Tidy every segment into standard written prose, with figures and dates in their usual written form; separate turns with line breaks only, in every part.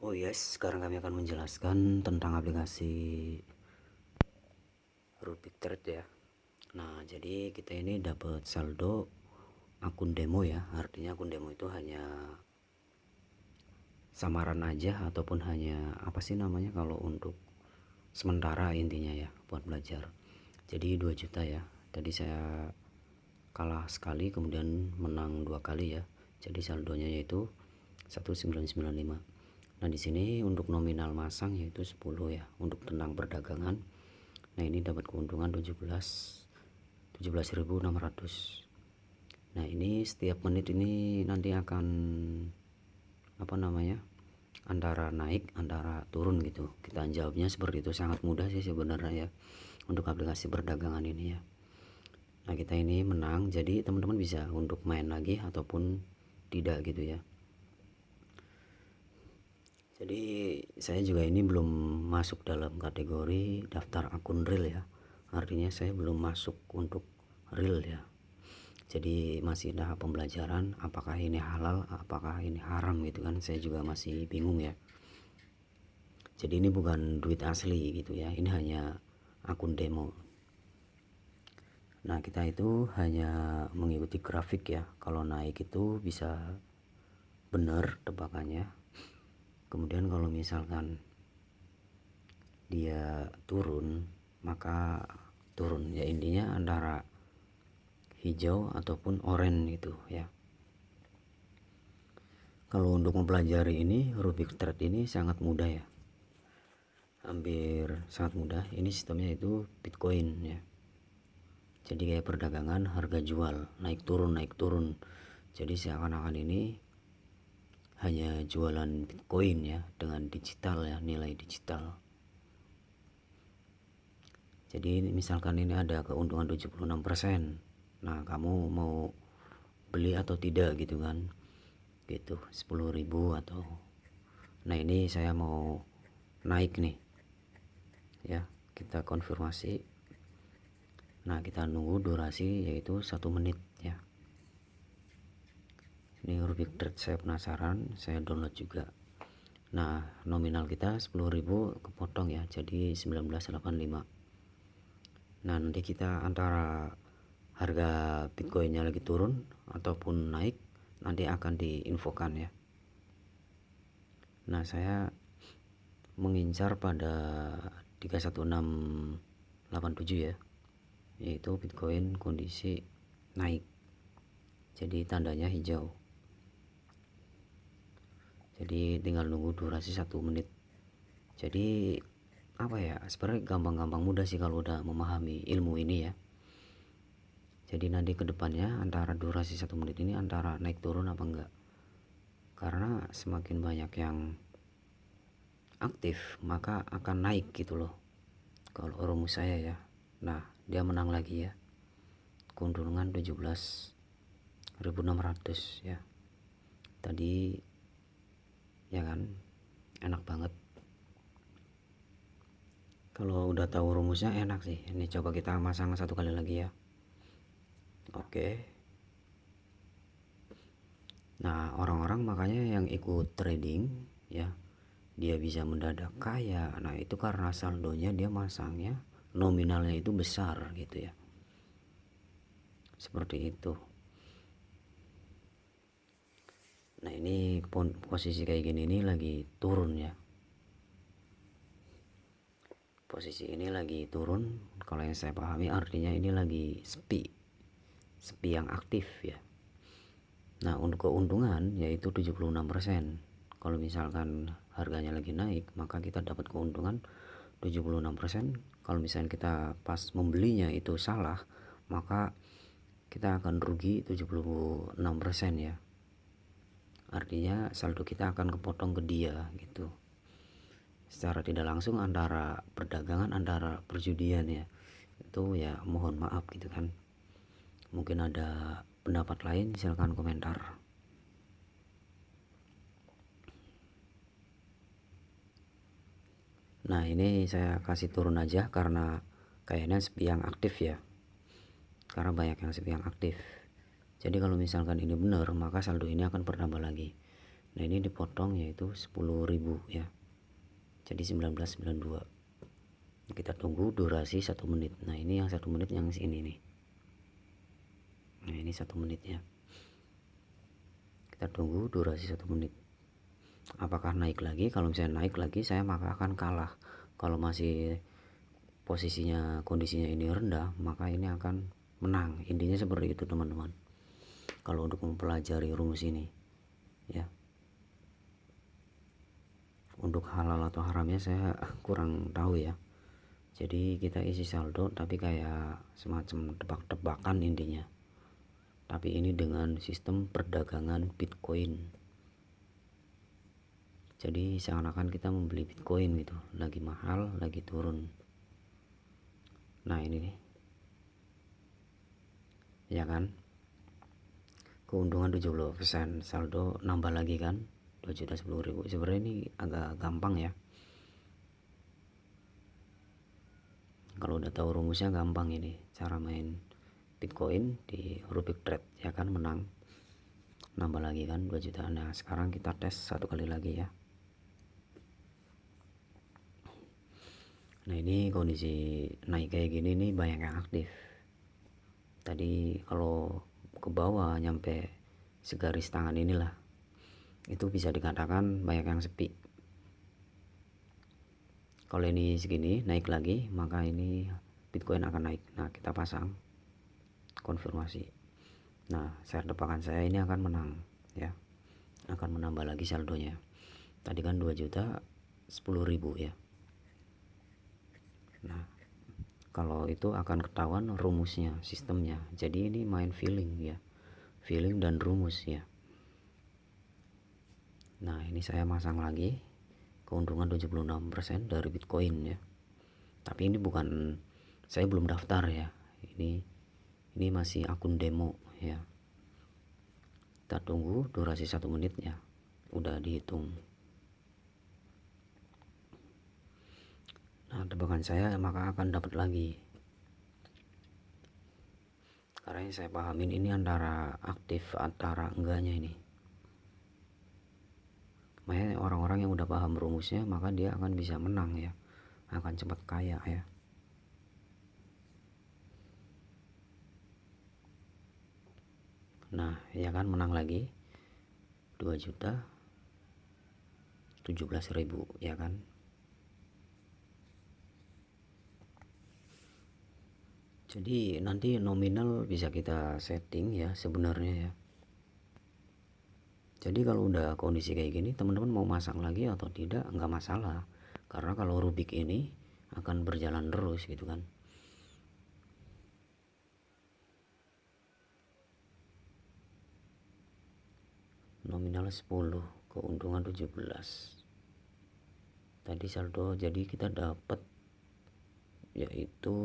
Oh yes, sekarang kami akan menjelaskan tentang aplikasi Rubik Trade ya. Nah, jadi kita ini dapat saldo akun demo ya. Artinya akun demo itu hanya samaran aja ataupun hanya apa sih namanya kalau untuk sementara intinya ya buat belajar. Jadi 2 juta ya. Tadi saya kalah sekali kemudian menang 2 kali ya. Jadi saldonya yaitu 1995. Nah, di sini untuk nominal masang yaitu 10 ya untuk tentang perdagangan. Nah, ini dapat keuntungan 17.600. Nah, ini setiap menit ini nanti akan apa namanya? Antara naik, antara turun gitu. Kita jawabnya seperti itu, sangat mudah sih sebenarnya ya untuk aplikasi perdagangan ini ya. Nah, kita ini menang, jadi teman-teman bisa untuk main lagi ataupun tidak gitu ya. Jadi saya juga ini belum masuk dalam kategori daftar akun real ya. Artinya saya belum masuk untuk real ya. Jadi masih tahap pembelajaran apakah ini halal, apakah ini haram gitu kan. Saya juga masih bingung ya. Jadi ini bukan duit asli gitu ya. Ini hanya akun demo. Nah, kita itu hanya mengikuti grafik ya. Kalau naik itu bisa benar tebakannya. Kemudian kalau misalkan dia turun, maka turun ya, intinya antara hijau ataupun oranye gitu ya. Kalau untuk mempelajari ini Rubik Trade ini sangat mudah ya, hampir sangat mudah. Ini sistemnya itu Bitcoin ya, jadi kayak perdagangan harga jual, naik turun. Jadi seakan-akan ini hanya jualan Bitcoin ya, dengan digital ya, nilai digital. Jadi misalkan ini ada keuntungan 76%. Nah, kamu mau beli atau tidak gitu kan, gitu 10.000 atau, nah ini saya mau naik nih ya, kita konfirmasi. Nah, kita nunggu durasi yaitu 1 menit ya. Ini Rubik Trade, saya penasaran, saya download juga. Nah, nominal kita 10.000 kepotong ya, jadi 1985. Nah, nanti kita antara harga Bitcoinnya lagi turun ataupun naik nanti akan diinfokan ya. Nah, saya mengincar pada 31687 ya, yaitu Bitcoin kondisi naik, jadi tandanya hijau. Jadi tinggal nunggu durasi 1 menit. Jadi apa ya, sebenarnya gampang-gampang mudah sih kalau udah memahami ilmu ini ya. Jadi nanti kedepannya antara durasi 1 menit ini antara naik turun apa enggak, karena semakin banyak yang aktif maka akan naik gitu loh kalau rumus saya ya. Nah, dia menang lagi ya, keuntungan 17.600 ya tadi ya kan, enak banget. Kalau udah tahu rumusnya enak sih. Ini coba kita masang 1 kali lagi ya. Oke. Nah, orang-orang makanya yang ikut trading ya, dia bisa mendadak kaya. Nah, itu karena saldonya dia masangnya nominalnya itu besar gitu ya, seperti itu. Nah, ini posisi kayak gini ini lagi turun ya, posisi ini lagi turun. Kalau yang saya pahami artinya ini lagi sepi yang aktif ya. Nah, untuk keuntungan yaitu 76%. Kalau misalkan harganya lagi naik maka kita dapat keuntungan 76%. Kalau misalnya kita pas membelinya itu salah, maka kita akan rugi 76% ya. Artinya saldo kita akan kepotong ke dia gitu. Secara tidak langsung antara perdagangan, antara perjudian ya. Itu ya mohon maaf gitu kan. Mungkin ada pendapat lain, silahkan komentar. Nah, ini saya kasih turun aja karena kayaknya sepi yang aktif ya, karena banyak yang sepi yang aktif. Jadi kalau misalkan ini benar maka saldo ini akan bertambah lagi. Nah ini dipotong yaitu 10.000 ya, jadi 1992. Kita tunggu durasi 1 menit. Nah ini yang 1 menit yang sini nih. Nah ini 1 menit ya, kita tunggu durasi 1 menit. Apakah naik lagi? Kalau misalnya naik lagi saya maka akan kalah. Kalau masih posisinya kondisinya ini rendah maka ini akan menang. Intinya seperti itu teman-teman, kalau untuk mempelajari rumus ini ya. Untuk halal atau haramnya saya kurang tahu ya, jadi kita isi saldo tapi kayak semacam tebak-tebakan intinya, tapi ini dengan sistem perdagangan Bitcoin. Jadi seakan-akan kita membeli Bitcoin gitu, lagi mahal lagi turun. Nah ini nih ya kan, keuntungan 70%, saldo nambah lagi kan 2.010.000. Sebenarnya ini agak gampang ya, kalau udah tahu rumusnya gampang ini cara main Bitcoin di Rubik Trade ya kan. Menang nambah lagi kan 2 juta. Nah sekarang kita tes 1 kali lagi ya. Nah ini kondisi naik kayak gini nih banyak yang aktif. Tadi kalau ke bawah nyampe segaris tangan inilah, itu bisa dikatakan banyak yang sepi. Kalau ini segini naik lagi maka ini Bitcoin akan naik. Nah kita pasang konfirmasi. Nah share tebakan saya ini akan menang ya, akan menambah lagi saldonya. Tadi kan 2 juta 10.000 ya. Nah kalau itu akan ketahuan rumusnya, sistemnya. Jadi ini main feeling ya, feeling dan rumus ya. Nah ini saya masang lagi, keuntungan 76% dari Bitcoin ya. Tapi ini bukan, saya belum daftar ya, ini masih akun demo ya. Kita tunggu durasi 1 menit ya, udah dihitung. Nah tebakan saya maka akan dapat lagi, karena yang saya pahamin ini antara aktif antara enggaknya ini. Makanya orang-orang yang udah paham rumusnya maka dia akan bisa menang ya, akan cepat kaya ya. Nah ya kan menang lagi 2 juta 17.000 ya kan. Jadi nanti nominal bisa kita setting ya sebenarnya ya. Jadi kalau udah kondisi kayak gini teman-teman mau masang lagi atau tidak nggak masalah, karena kalau Rubik ini akan berjalan terus gitu kan. Nominal 10, keuntungan 17. Tadi saldo jadi kita dapat yaitu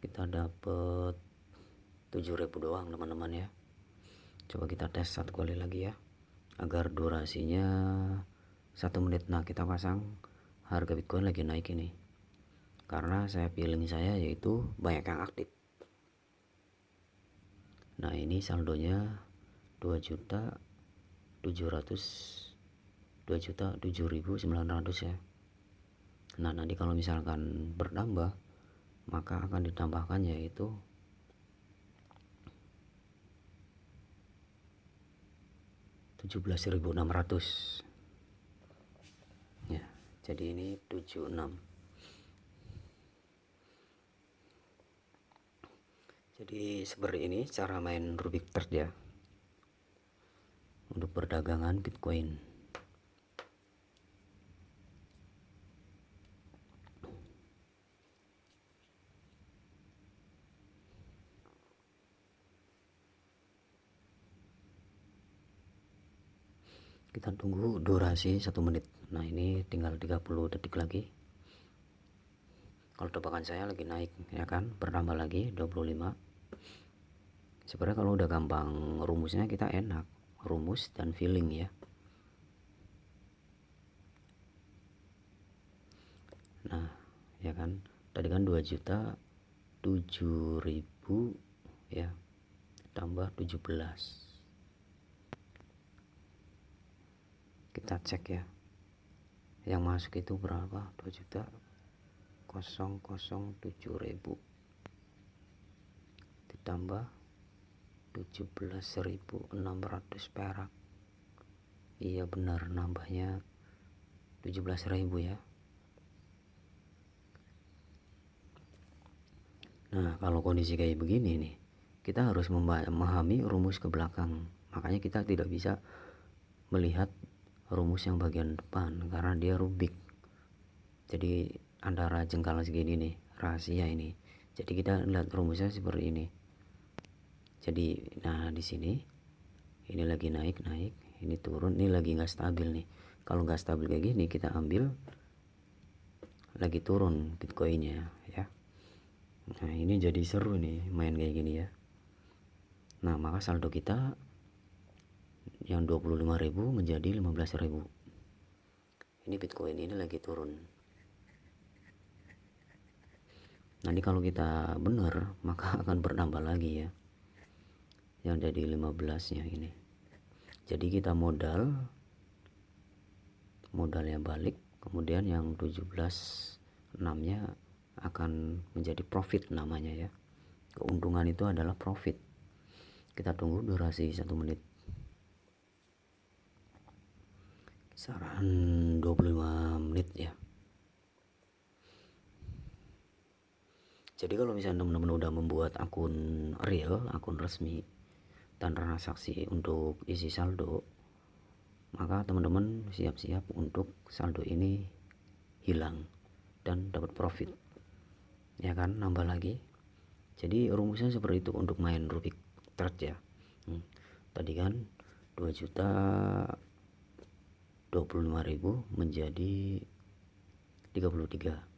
kita dapat 7.000 doang teman-teman ya. Coba kita tes 1 kali lagi ya, agar durasinya 1 menit. Nah kita pasang harga Bitcoin lagi naik ini, karena saya feeling saya yaitu banyak yang aktif. Nah ini saldonya 2 juta 7.900 ya. Nah nanti kalau misalkan bertambah maka akan ditambahkan yaitu 17.600 ya. Jadi ini 76. Jadi seperti ini cara main Rubik Trade ya, untuk perdagangan Bitcoin. Kita tunggu durasi 1 menit. Nah ini tinggal 30 detik lagi. Kalau tebakan saya lagi naik ya kan, bertambah lagi 25. Sebenarnya kalau udah gampang rumusnya kita enak, rumus dan feeling ya. Nah ya kan, tadi kan 2 juta 7.000 ya, tambah 17. Kita cek ya, yang masuk itu berapa, 2.007.000 ditambah 17.600 perak. Iya benar, nambahnya 17.000 ya. Nah kalau kondisi kayak begini nih, kita harus memahami rumus ke belakang. Makanya kita tidak bisa melihat rumus yang bagian depan karena dia rubik. Jadi antara jengkal segini nih, rahasia ini. Jadi kita lihat rumusnya seperti ini. Jadi nah di sini ini lagi naik, ini turun, ini lagi nggak stabil nih. Kalau nggak stabil kayak gini, kita ambil lagi turun Bitcoinnya ya. Nah ini jadi seru nih main kayak gini ya. Nah maka saldo kita yang 25.000 menjadi 15.000. Ini Bitcoin ini lagi turun. Nanti kalau kita benar maka akan bertambah lagi ya, yang jadi 15 nya ini. Jadi kita modalnya balik, kemudian yang 17.6 nya akan menjadi profit namanya ya. Keuntungan itu adalah profit. Kita tunggu durasi 1 menit, kisaran 25 menit ya. Jadi kalau misalnya teman-teman udah membuat akun real, akun resmi dan transaksi untuk isi saldo, maka teman-teman siap-siap untuk saldo ini hilang dan dapat profit ya kan, nambah lagi. Jadi rumusnya seperti itu untuk main Rubik Trade ya. Tadi kan 2.025.000 menjadi 33.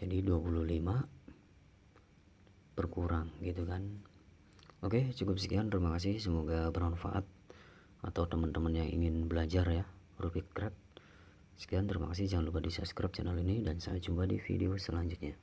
Jadi 25 berkurang gitu kan. Oke, cukup sekian, terima kasih, semoga bermanfaat atau teman-teman yang ingin belajar ya Rubik Trade. Sekian, terima kasih, jangan lupa di subscribe channel ini dan sampai jumpa di video selanjutnya.